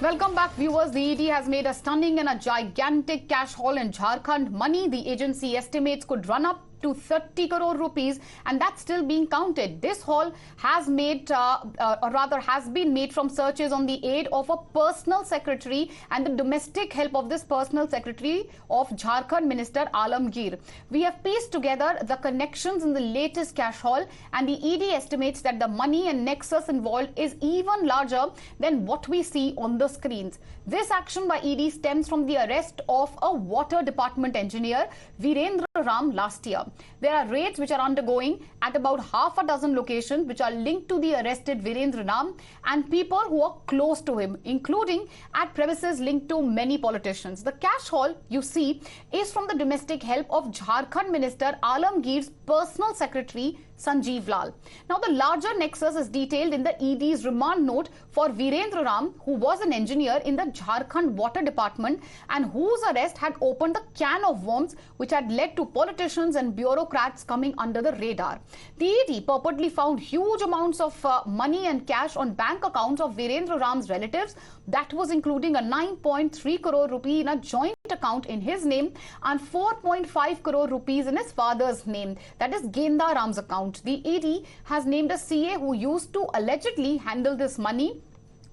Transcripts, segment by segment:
Welcome back, viewers. The ED has made a stunning and a gigantic cash haul in Jharkhand. Money the agency estimates could run up to 30 crore rupees, and that's still being counted. This haul has made, has been made from searches on the aid of a personal secretary and the domestic help of this personal secretary of Jharkhand Minister Alamgir. We have pieced together the connections in the latest cash haul, and the ED estimates that the money and nexus involved is even larger than what we see on the screens. This action by ED stems from the arrest of a water department engineer, Virendra Ram, last year. There are raids which are undergoing at about half a dozen locations which are linked to the arrested Virendra Ram and people who are close to him, including at premises linked to many politicians. The cash haul you see is from the domestic help of Jharkhand Minister Alamgir's personal secretary, Sanjeev Lal. Now, the larger nexus is detailed in the ED's remand note for Virendra Ram, who was an engineer in the Jharkhand Water Department and whose arrest had opened a can of worms which had led to politicians and bureaucrats coming under the radar. The ED purportedly found huge amounts of money and cash on bank accounts of Virendra Ram's relatives. That was including a 9.3 crore rupee in a joint account in his name and 4.5 crore rupees in his father's name, that is Genda Ram's account. The ED has named a CA who used to allegedly handle this money,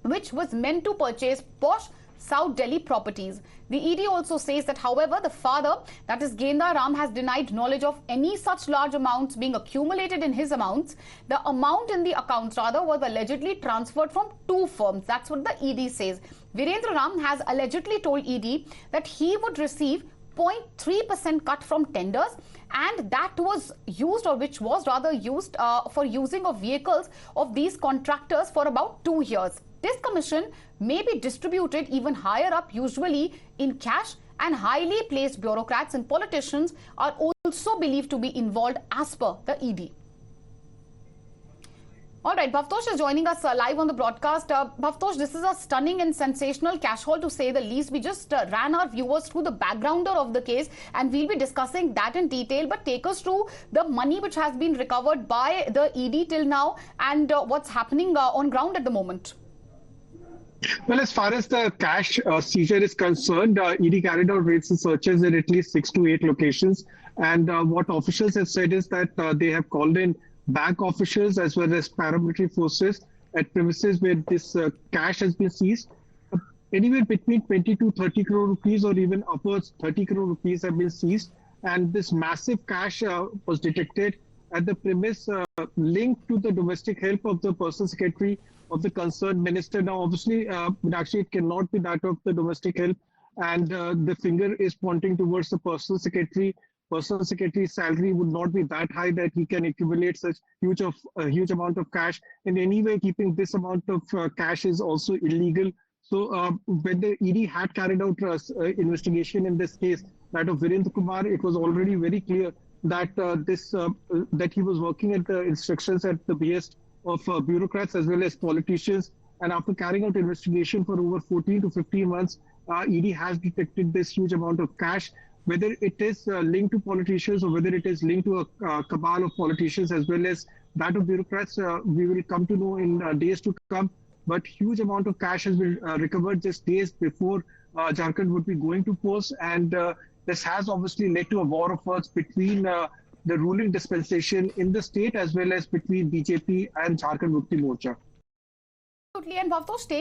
which was meant to purchase posh South Delhi properties. The ED also says that, however, the father, that is Genda Ram, has denied knowledge of any such large amounts being accumulated in his amounts. The amount in the accounts, rather, was allegedly transferred from two firms. That's what the ED says. Virendra Ram has allegedly told ED that he would receive 0.3% cut from tenders, and that was used, or which was rather used for using of vehicles of these contractors for about 2 years. This commission may be distributed even higher up, usually in cash, and highly placed bureaucrats and politicians are also believed to be involved as per the ED. All right, Bhavtosh is joining us live on the broadcast. Bhavtosh, this is a stunning and sensational cash haul, to say the least. We just ran our viewers through the backgrounder of the case, and we'll be discussing that in detail. But take us through the money which has been recovered by the ED till now and what's happening on ground at the moment. Well, as far as the cash seizure is concerned, ED carried out raids and searches in at least 6 to 8 locations. And what officials have said is that they have called in bank officials as well as paramilitary forces at premises where this cash has been seized. Anywhere between 20 to 30 crore rupees or even upwards 30 crore rupees have been seized. And this massive cash was detected at the premise linked to the domestic help of the personal secretary of the concerned minister. Now, obviously, actually, it cannot be that of the domestic help, and the finger is pointing towards the personal secretary. Personal secretary's salary would not be that high that he can accumulate such huge amount of cash. In any way, keeping this amount of cash is also illegal. So, when the ED had carried out investigation in this case, that of Virendra Kumar, it was already very clear that that he was working at the instructions at the behest of bureaucrats as well as politicians. And after carrying out investigation for over 14 to 15 months, ED has detected this huge amount of cash. Whether it is linked to politicians or whether it is linked to a cabal of politicians as well as that of bureaucrats, we will come to know in days to come. But huge amount of cash has been recovered just days before Jharkhand would be going to polls. And this has obviously led to a war of words between the ruling dispensation in the state as well as between BJP and Jharkhand Mukti Morcha. Absolutely. And Bhavtosh, stay